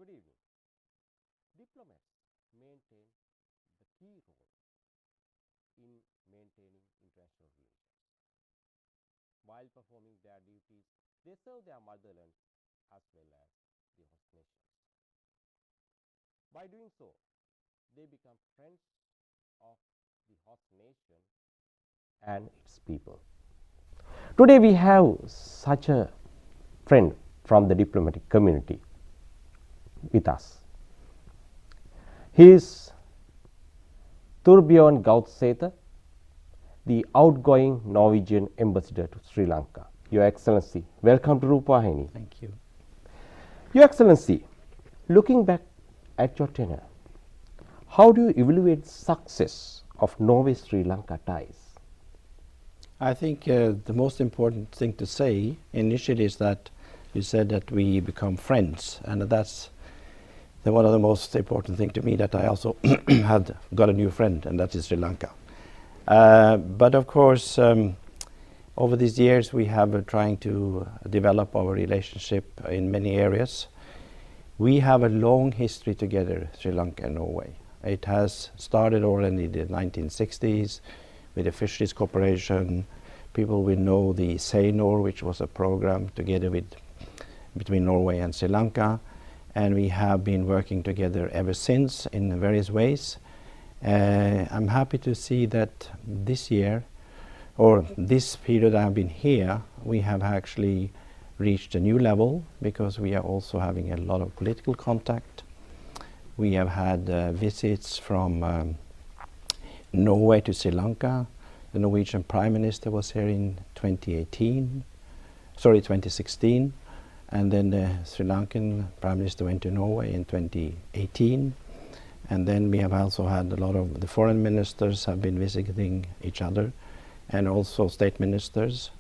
Good evening. Diplomats maintain the key role in maintaining international relations. While performing their duties, they serve their motherland as well as the host nations. By doing so, they become friends of the host nation and its people. Today we have such a friend from the diplomatic community with us. He is Thorbjorn Gausthsaether, the outgoing Norwegian ambassador to Sri Lanka. Your Excellency, welcome to Rupavahini. Thank you. Your Excellency, looking back at your tenure, how do you evaluate success of Norway-Sri Lanka ties? I think the most important thing to say initially is that you said that we become friends, and that's one of the most important things to me, that I also had got a new friend, and that is Sri Lanka. But of course, over these years we have been trying to develop our relationship in many areas. We have a long history together, Sri Lanka and Norway. It has started already in the 1960s with the fisheries cooperation. People will know the SANOR, which was a program together between Norway and Sri Lanka, and we have been working together ever since in various ways. I'm happy to see that this year, or this period I've been here, we have actually reached a new level, because we are also having a lot of political contact. We have had visits from Norway to Sri Lanka. The Norwegian Prime Minister was here in 2016, and then the Sri Lankan Prime Minister went to Norway in 2018. And then we have also had a lot of the foreign ministers have been visiting each other, and also state ministers.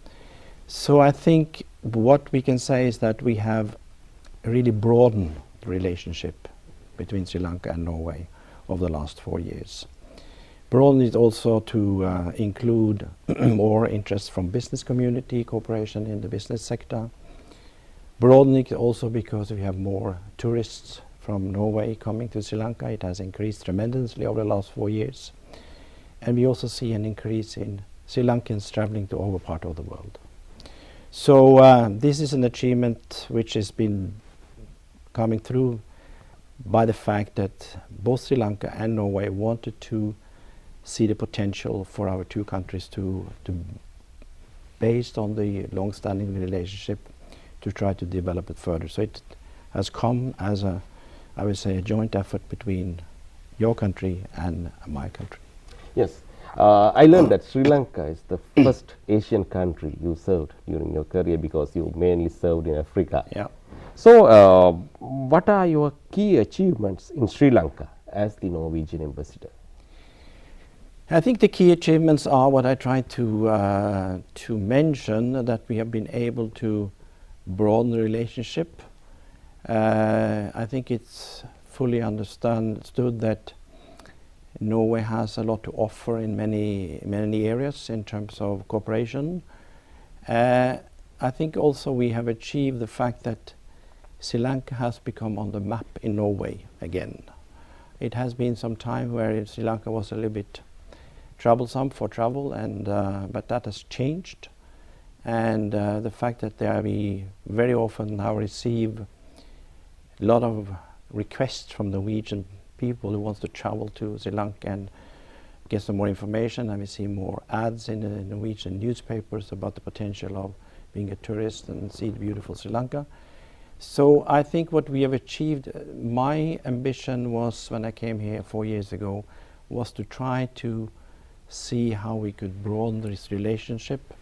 So I think what we can say is that we have really broadened the relationship between Sri Lanka and Norway over the last 4 years. Broadened it also to include more interest from business community, cooperation in the business sector. Broadened it also because we have more tourists from Norway coming to Sri Lanka. It has increased tremendously over the last 4 years. And we also see an increase in Sri Lankans traveling to our part of the world. So this is an achievement which has been coming through by the fact that both Sri Lanka and Norway wanted to see the potential for our two countries to based on the long-standing relationship, to try to develop it further. So it has come as a, I would say, a joint effort between your country and my country. Yes, I learned that Sri Lanka is the first Asian country you served during your career, because you mainly served in Africa. Yeah. So, what are your key achievements in Sri Lanka as the Norwegian ambassador? I think the key achievements are what I tried to mention, that we have been able to broaden the relationship. I think it's fully understood that Norway has a lot to offer in many areas in terms of cooperation. I think also we have achieved the fact that Sri Lanka has become on the map in Norway again. It has been some time where Sri Lanka was a little bit troublesome for travel, and but that has changed. And the fact that we very often now receive a lot of requests from Norwegian people who wants to travel to Sri Lanka and get some more information, and we see more ads in the Norwegian newspapers about the potential of being a tourist and see the beautiful Sri Lanka. So I think what we have achieved, my ambition was, when I came here 4 years ago, was to try to see how we could broaden this relationship.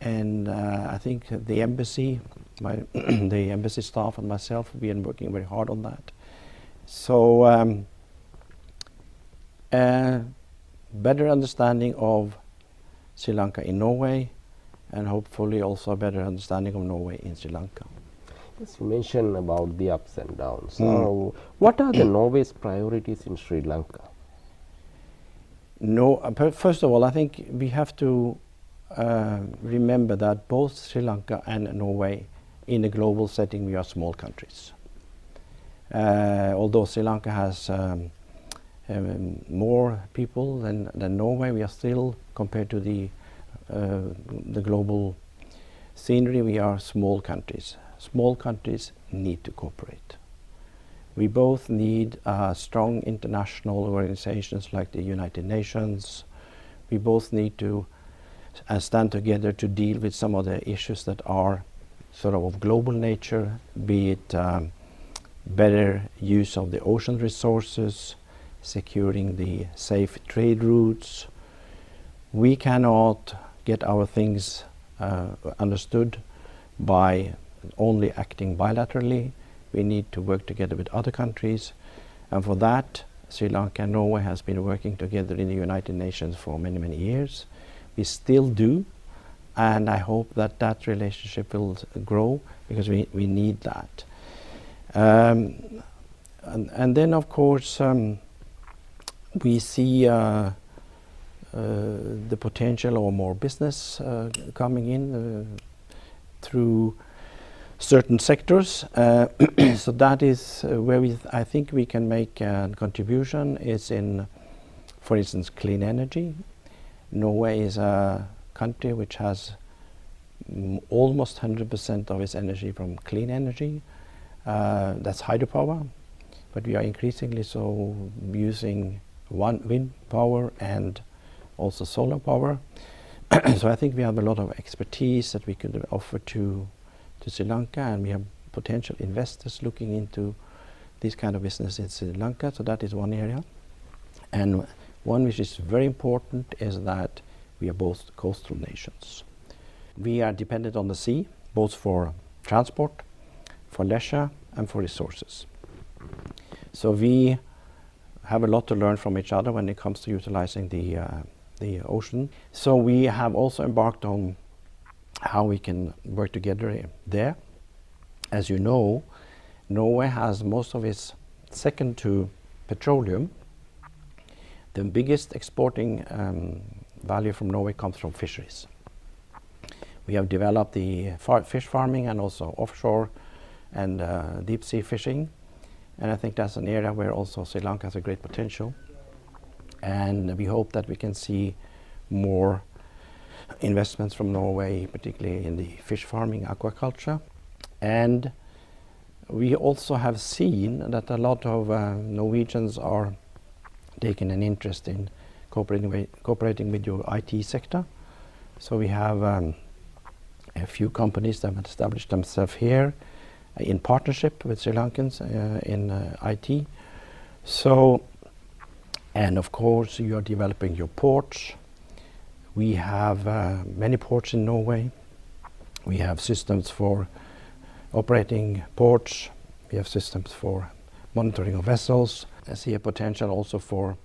And I think the embassy, the embassy staff and myself have been working very hard on that. So better understanding of Sri Lanka in Norway, and hopefully also a better understanding of Norway in Sri Lanka. Yes, you mentioned about the ups and downs. So, what are the Norway's priorities in Sri Lanka? No, first of all, I think we have to remember that both Sri Lanka and Norway, in a global setting, we are small countries. Although Sri Lanka has more people than Norway, we are still, compared to the global scenery, we are small countries. Small countries need to cooperate. We both need strong international organizations like the United Nations. We both need to stand together to deal with some of the issues that are sort of global nature, be it better use of the ocean resources, securing the safe trade routes. We cannot get our things understood by only acting bilaterally. We need to work together with other countries, and for that Sri Lanka and Norway has been working together in the United Nations for many years. We still do, and I hope that that relationship will grow, because we need that. And then of course we see the potential of more business coming in through certain sectors. So that is where I think we can make a contribution, is in, for instance, clean energy. Norway is a country which has almost 100% of its energy from clean energy. That's hydropower, but we are increasingly so using wind power and also solar power. So I think we have a lot of expertise that we could offer to Sri Lanka, and we have potential investors looking into this kind of business in Sri Lanka. So that is one area. And one which is very important is that we are both coastal nations. We are dependent on the sea, both for transport, for leisure, and for resources. So we have a lot to learn from each other when it comes to utilizing the ocean. So we have also embarked on how we can work together there. As you know, Norway has most of its, second to petroleum, the biggest exporting value from Norway comes from fisheries. We have developed the fish farming and also offshore and deep sea fishing, and I think that's an area where also Sri Lanka has a great potential, and we hope that we can see more investments from Norway, particularly in the fish farming, aquaculture. And we also have seen that a lot of Norwegians are taking an interest in cooperating with your IT sector. So we have a few companies that have established themselves here in partnership with Sri Lankans in IT. So, and of course you are developing your ports. We have many ports in Norway. We have systems for operating ports. We have systems for monitoring of vessels. I see a potential also for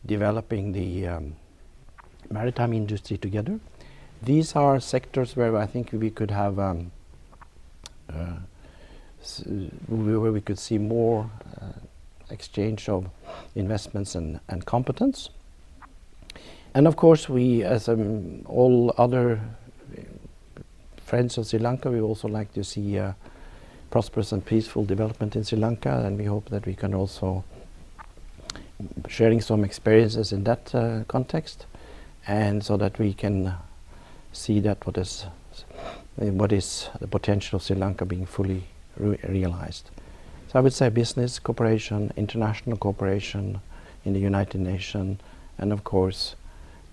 developing the maritime industry together. These are sectors where I think we could have where we could see more exchange of investments and competence. And of course we, as all other friends of Sri Lanka, we also like to see prosperous and peaceful development in Sri Lanka, and we hope that we can also sharing some experiences in that context, and so that we can see that what is the potential of Sri Lanka being fully realized. So I would say business cooperation, international cooperation in the United Nations, and of course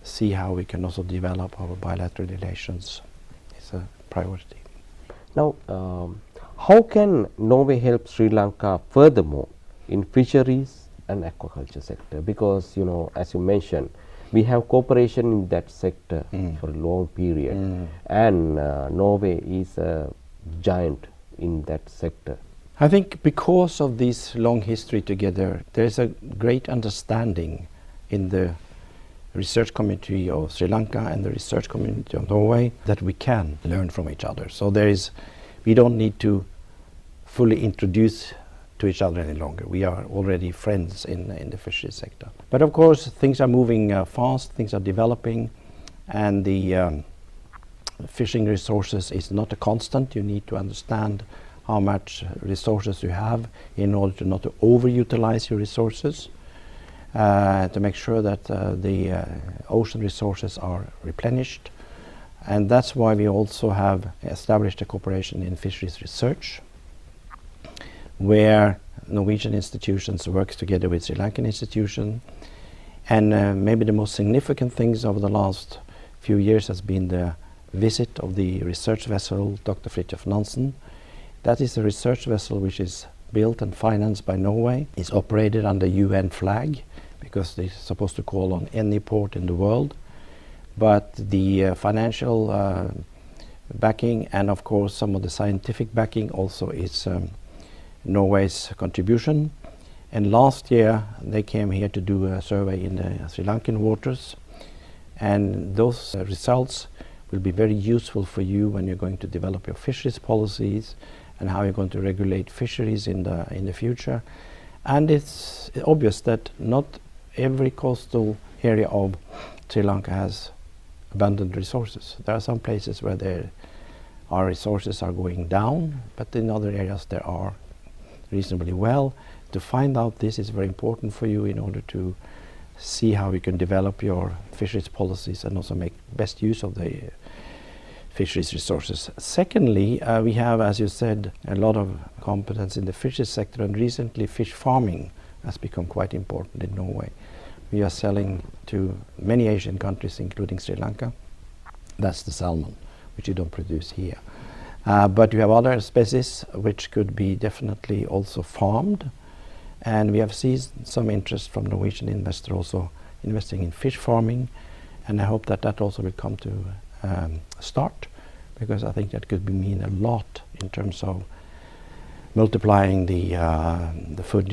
see how we can also develop our bilateral relations is a priority. Now, how can Norway help Sri Lanka furthermore in fisheries and aquaculture sector? Because, you know, as you mentioned, we have cooperation in that sector for a long period, and Norway is a giant in that sector. I think because of this long history together, there is a great understanding in the research community of Sri Lanka and the research community of Norway that we can learn from each other. So we don't need to fully introduce to each other any longer. We are already friends in the fisheries sector. But of course things are moving fast, things are developing, and the fishing resources is not a constant. You need to understand how much resources you have in order to not to overutilize your resources, to make sure that the ocean resources are replenished. And that's why we also have established a cooperation in fisheries research, where Norwegian institutions work together with Sri Lankan institutions. And maybe the most significant things over the last few years has been the visit of the research vessel Dr. Fridtjof Nansen. That is a research vessel which is built and financed by Norway. It's operated under UN flag because they're supposed to call on any port in the world. But the financial backing and of course some of the scientific backing also is Norway's contribution. And last year they came here to do a survey in the Sri Lankan waters, and those results will be very useful for you when you're going to develop your fisheries policies and how you're going to regulate fisheries in the future. And it's obvious that not every coastal area of Sri Lanka has abundant resources. There are some places where our resources are going down, but in other areas there are reasonably well. To find out this is very important for you in order to see how you can develop your fisheries policies and also make best use of the fisheries resources. Secondly, we have, as you said, a lot of competence in the fisheries sector, and recently fish farming has become quite important in Norway. We are selling to many Asian countries, including Sri Lanka. That's the salmon, which you don't produce here. But you have other species which could be definitely also farmed. And we have seen some interest from Norwegian investors also investing in fish farming. And I hope that that also will come to start, because I think that could mean a lot in terms of multiplying the food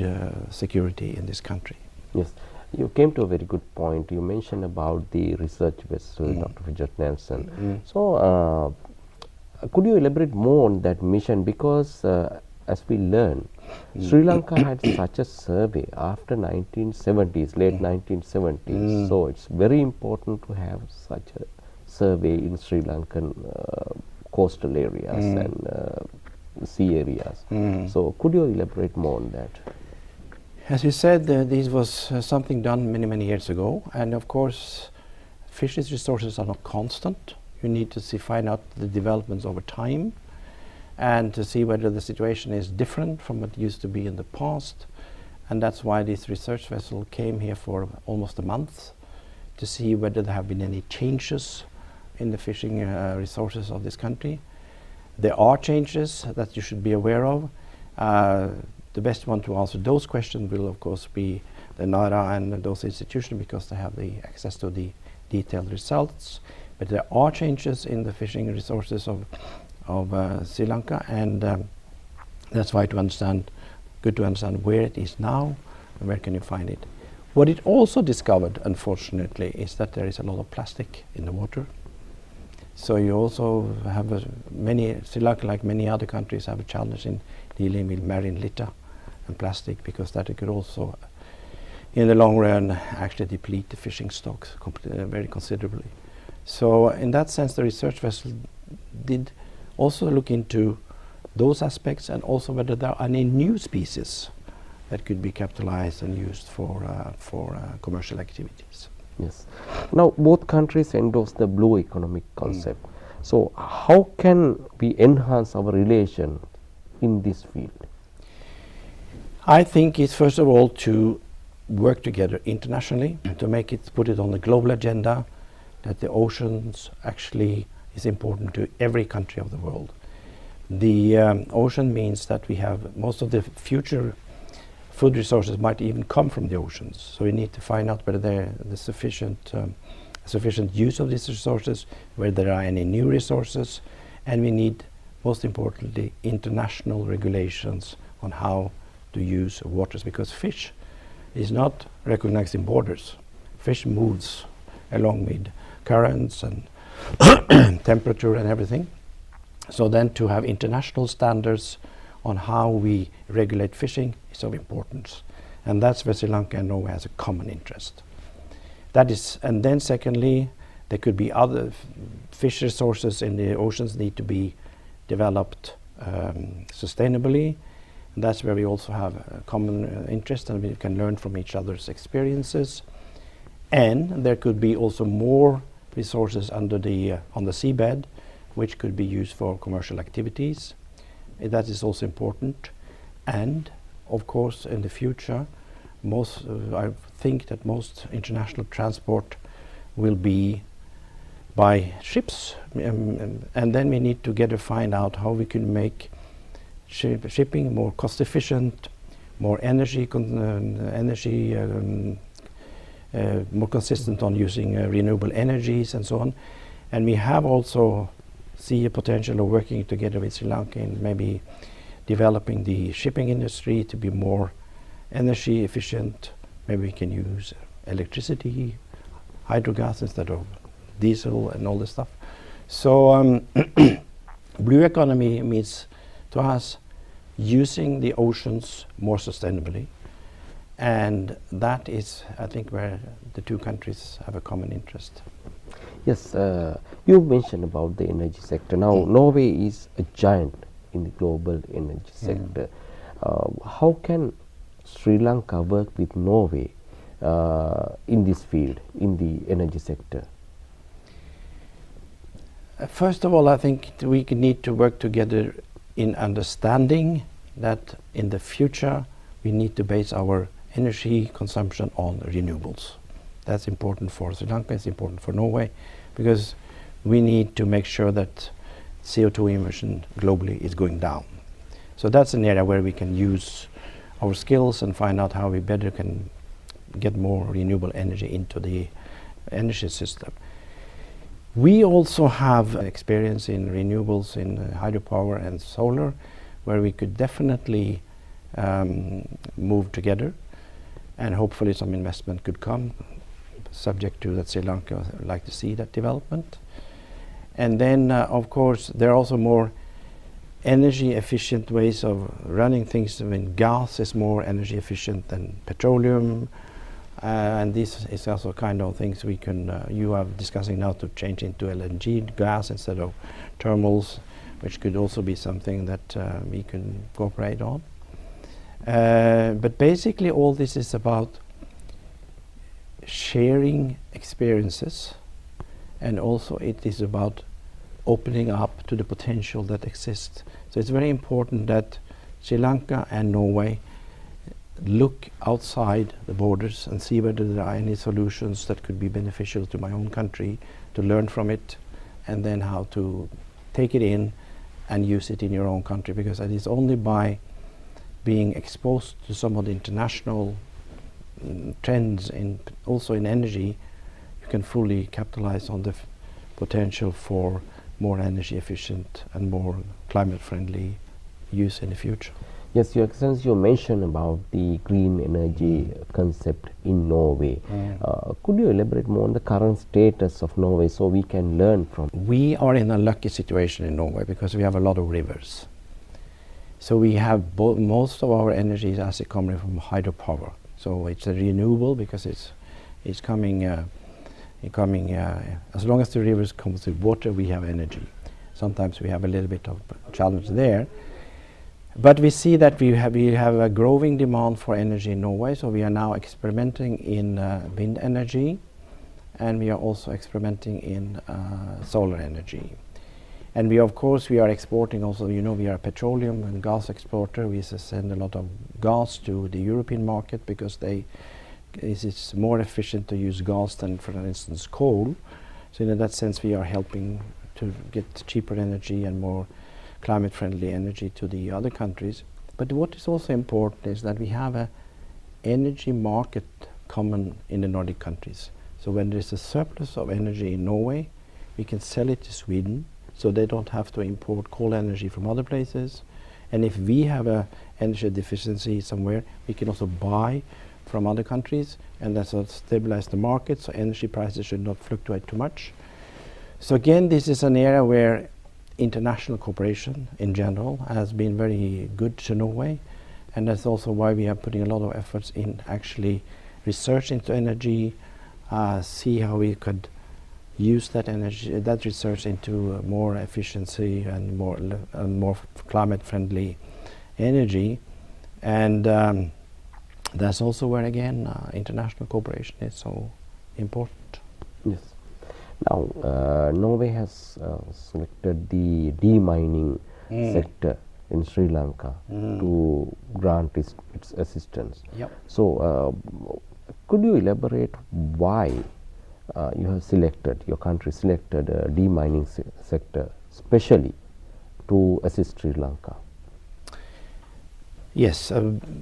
security in this country. Yes, you came to a very good point. You mentioned about the research vessel, Dr. Fridtjof Nansen. So, could you elaborate more on that mission? Because as we learn, Sri Lanka had such a survey after 1970s, late 1970s. So it's very important to have such a survey in Sri Lankan coastal areas and sea areas. So could you elaborate more on that? As you said, this was something done many, many years ago. And of course, fisheries resources are not constant. You need to find out the developments over time, and to see whether the situation is different from what it used to be in the past. And that's why this research vessel came here for almost a month to see whether there have been any changes in the fishing resources of this country. There are changes that you should be aware of. The best one to answer those questions will of course be the NARA and those institutions, because they have the access to the detailed results. But there are changes in the fishing resources of Sri Lanka, and that's why good to understand where it is now and where can you find it. What it also discovered, unfortunately, is that there is a lot of plastic in the water. So you also have Sri Lanka, like many other countries, have a challenge in dealing with marine litter and plastic, because that could also, in the long run, actually deplete the fishing stocks very considerably. So in that sense, the research vessel did also look into those aspects, and also whether there are any new species that could be capitalized and used for commercial activities. Yes. Now, both countries endorse the blue economic concept. So, how can we enhance our relation in this field? I think it's first of all to work together internationally to put it on the global agenda, that the oceans actually is important to every country of the world. The ocean means that we have most of the future food resources might even come from the oceans. So we need to find out whether there is sufficient use of these resources, whether there are any new resources, and we need, most importantly, international regulations on how to use waters, because fish is not recognized in borders. Fish moves along with currents and temperature and everything. So then to have international standards on how we regulate fishing is of importance. And that's where Sri Lanka and Norway has a common interest. That is, and then secondly, there could be other fish resources in the oceans need to be developed sustainably. And that's where we also have a common interest, and we can learn from each other's experiences. And there could be also more resources under the on the seabed, which could be used for commercial activities. That is also important. And of course, in the future, I think that most international transport will be by ships, and then we need together find out how we can make shipping more cost efficient, more more consistent on using renewable energies and so on. And we have also see a potential of working together with Sri Lanka in maybe developing the shipping industry to be more energy efficient. Maybe we can use electricity, hydrogas instead of diesel and all this stuff. So blue economy means to us using the oceans more sustainably, and that is, I think, where the two countries have a common interest. Yes, you mentioned about the energy sector. Now, Norway is a giant in the global energy sector. How can Sri Lanka work with Norway in this field, in the energy sector? First of all, I think we need to work together in understanding that in the future we need to base our energy consumption on renewables. That's important for Sri Lanka, it's important for Norway, because we need to make sure that CO2 emission globally is going down. So that's an area where we can use our skills and find out how we better can get more renewable energy into the energy system. We also have experience in renewables, in hydropower and solar, where we could definitely move together, and hopefully some investment could come, subject to that Sri Lanka would like to see that development. And then of course there are also more energy efficient ways of running things. I mean, gas is more energy efficient than petroleum, and this is also kind of things we can you are discussing now to change into LNG gas instead of thermals, which could also be something that we can cooperate on. But basically all this is about sharing experiences, and also it is about opening up to the potential that exists. So it's very important that Sri Lanka and Norway look outside the borders and see whether there are any solutions that could be beneficial to my own country, to learn from it, and then how to take it in and use it in your own country, because it is only by being exposed to some of the international trends also in energy you can fully capitalize on the potential for more energy efficient and more climate friendly use in the future. Yes, Your Excellency, you mentioned about the green energy concept in Norway. Could you elaborate more on the current status of Norway so we can learn from? We are in a lucky situation in Norway because we have a lot of rivers. So we have most of our energy is actually coming from hydropower. So it's a renewable because it's coming as long as the rivers comes with water, we have energy. Sometimes we have a little bit of challenge there. But we see that we have a growing demand for energy in Norway, so we are now experimenting in wind energy, and we are also experimenting in solar energy. And we, of course, we are exporting also, you know, we are a petroleum and gas exporter. We send a lot of gas to the European market because it's more efficient to use gas than, for instance, coal. So in that sense, we are helping to get cheaper energy and more climate-friendly energy to the other countries. But what is also important is that we have an energy market common in the Nordic countries. So when there is a surplus of energy in Norway, we can sell it to Sweden, so they don't have to import coal energy from other places. And if we have a energy deficiency somewhere, we can also buy from other countries, and that's what stabilize the market, so energy prices should not fluctuate too much. So again, this is an area where international cooperation in general has been very good to Norway, and that's also why we are putting a lot of efforts in actually research into energy, see how we could use that energy, that research into more efficiency and more climate-friendly energy. And that's also where, again, international cooperation is so important. Yes. Now, Norway has selected the demining sector in Sri Lanka to grant its assistance. Yep. So, could you elaborate why your country selected a demining sector specially to assist Sri Lanka? Yes.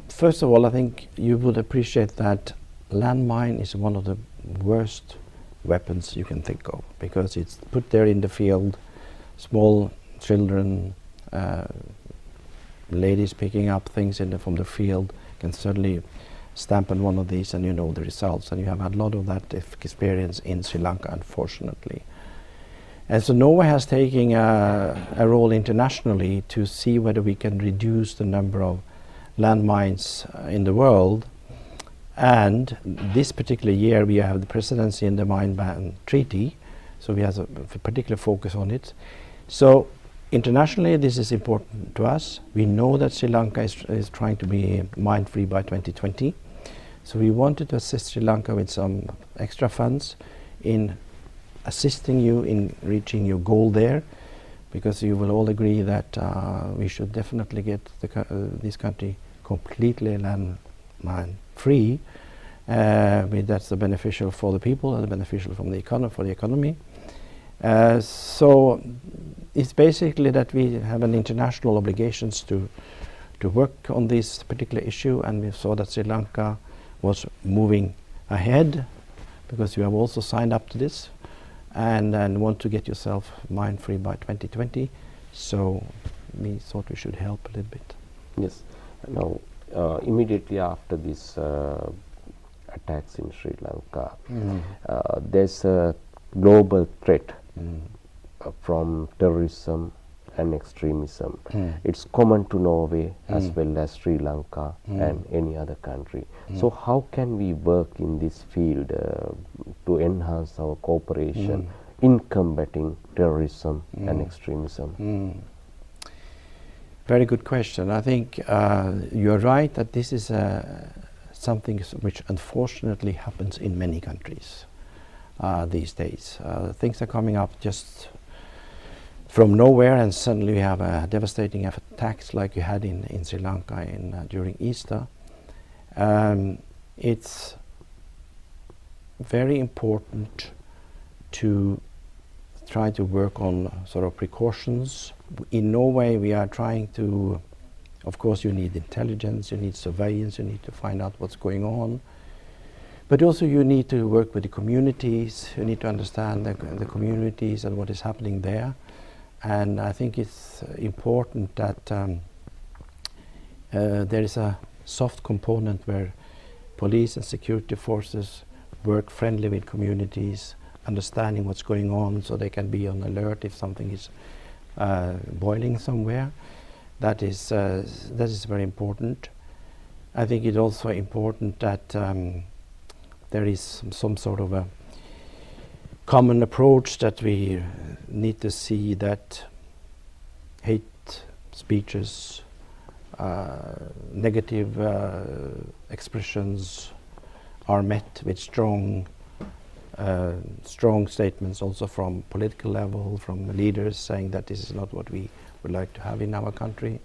First of all, I think you would appreciate that landmine is one of the worst weapons you can think of, because it's put there in the field, small children, ladies picking up things from the field can certainly stamp on one of these, and you know the results, and you have had a lot of that experience in Sri Lanka, unfortunately. And so Norway has taken a role internationally to see whether we can reduce the number of landmines in the world. And this particular year we have the presidency in the Mine Ban Treaty, so we have a particular focus on it. So internationally this is important to us. We know that Sri Lanka is trying to be mine-free by 2020. So we wanted to assist Sri Lanka with some extra funds in assisting you in reaching your goal there, because you will all agree that we should definitely get this country completely landmine free. That's the beneficial for the people and the beneficial for the economy. So it's basically that we have an international obligations to work on this particular issue, and we saw that Sri Lanka was moving ahead, because you have also signed up to this and want to get yourself mine free by 2020. So we thought we should help a little bit. Yes. Now, immediately after these attacks in Sri Lanka, there's a global threat from terrorism and extremism. It's common to Norway as well as Sri Lanka and any other country. So how can we work in this field to enhance our cooperation in combating terrorism and extremism? Very good question. I think you're right that this is something which unfortunately happens in many countries these days. Things are coming up just from nowhere, and suddenly we have a devastating attacks like you had in Sri Lanka during Easter. It's very important to try to work on sort of precautions. In Norway we are trying to, of course you need intelligence, you need surveillance, you need to find out what's going on. But also you need to work with the communities, you need to understand the communities and what is happening there. And I think it's important that there is a soft component where police and security forces work friendly with communities, understanding what's going on so they can be on alert if something is boiling somewhere. That is very important. I think it's also important that there is some sort of a common approach, that we need to see that hate speeches, negative expressions are met with strong statements also from political level, from the leaders, saying that this is not what we would like to have in our country.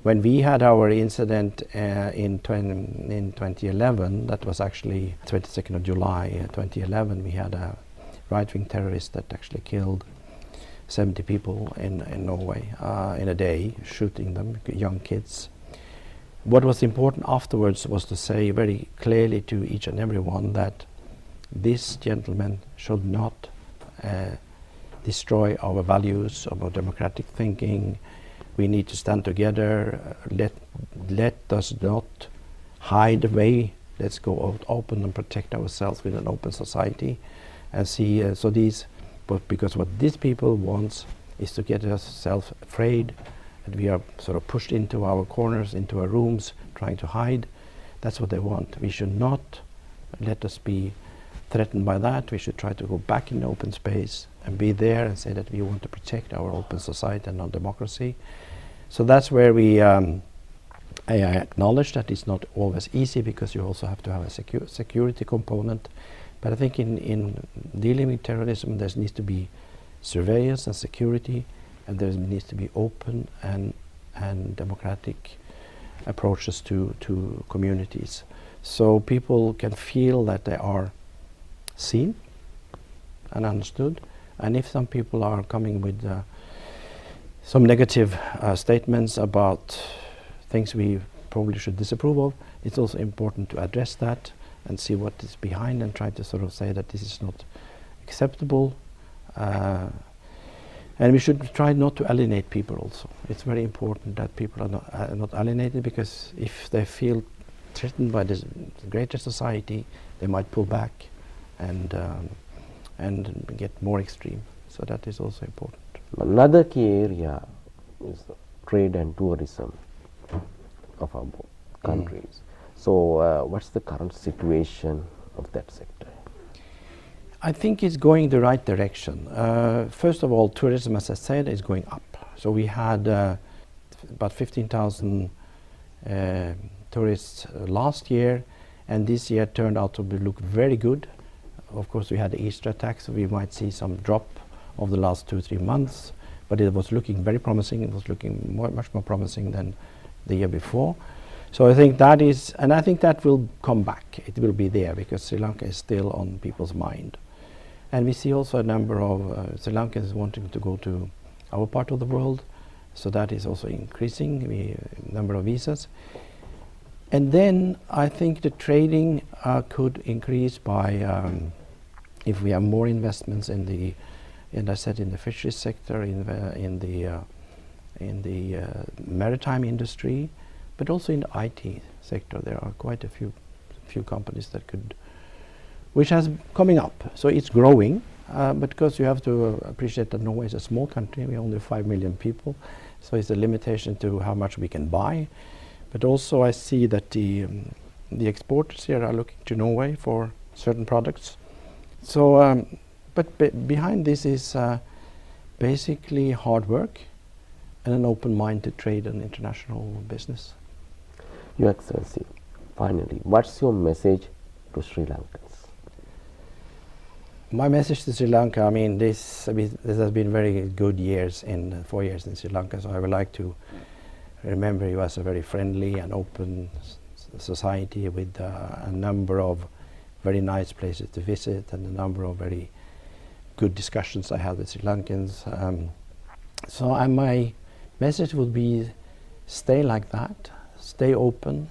When we had our incident in 2011, that was actually 22nd of July 2011, we had a right-wing terrorist that actually killed 70 people in Norway in a day, shooting them, young kids. What was important afterwards was to say very clearly to each and every one that this gentleman should not destroy our values, our democratic thinking. We need to stand together. Let us not hide away. Let's go out open and protect ourselves with an open society. And see, because what these people want is to get ourselves afraid, and we are sort of pushed into our corners, into our rooms, trying to hide. That's what they want. We should not let us be threatened by that. We should try to go back in the open space and be there and say that we want to protect our open society and our democracy. So that's where we I acknowledge that it's not always easy, because you also have to have a security component. But I think in dealing with terrorism, there needs to be surveillance and security, and there needs to be open and democratic approaches to communities, so people can feel that they are seen and understood. And if some people are coming with some negative statements about things we probably should disapprove of, it's also important to address that and see what is behind, and try to sort of say that this is not acceptable. And we should try not to alienate people also. It's very important that people are not alienated, because if they feel threatened by this greater society, they might pull back and get more extreme. So that is also important. Another key area is trade and tourism of our countries. So what's the current situation of that sector? I think it's going the right direction. First of all, tourism, as I said, is going up. So we had about 15,000 tourists last year, and this year turned out to look very good. Of course, we had the Easter attack, so we might see some drop of the last 2-3 months, but it was looking very promising. It was looking much more promising than the year before. So I think that is, and I think that will come back. It will be there, because Sri Lanka is still on people's mind. And we see also a number of Sri Lankans wanting to go to our part of the world, so that is also increasing the number of visas. And then I think the trading could increase by if we have more investments in the, and I said, in the fisheries sector, in the maritime industry, but also in the IT sector. There are quite a few companies that could, which has coming up. So it's growing, but because you have to appreciate that Norway is a small country. We're only 5 million people, so it's a limitation to how much we can buy. But also I see that the exporters here are looking to Norway for certain products. So, but behind this is basically hard work and an open mind to trade and international business. Your Excellency, finally, what's your message to Sri Lankans? My message to Sri Lanka, I mean, this has been very good years, 4 years in Sri Lanka, so I would like to remember you as a very friendly and open society with a number of very nice places to visit and a number of very good discussions I had with Sri Lankans. So my message would be, stay like that, stay open,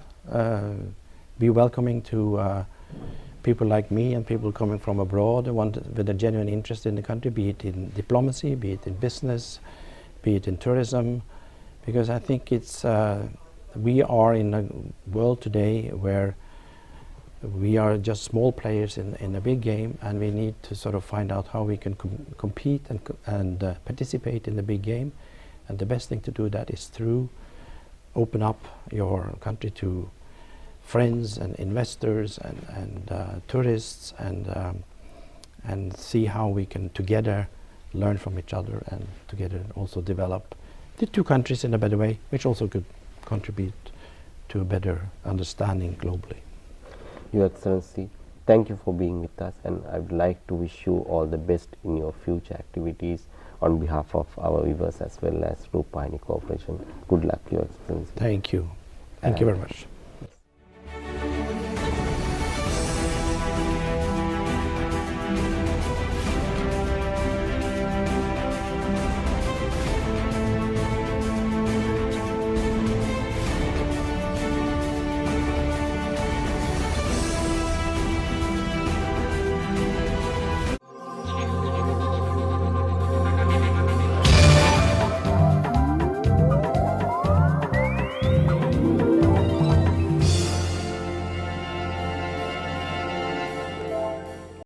be welcoming to people like me and people coming from abroad with a genuine interest in the country, be it in diplomacy, be it in business, be it in tourism, because I think it's we are in a world today where we are just small players in a big game, and we need to sort of find out how we can compete and participate in the big game. And the best thing to do that is through open up your country to friends and investors and tourists, and see how we can together learn from each other and together also develop the two countries in a better way, which also could contribute to a better understanding globally. Your Excellency, thank you for being with us, and I would like to wish you all the best in your future activities on behalf of our viewers as well as Rupavahini Corporation. Good luck, Your Excellency. Thank you. Thank you very much.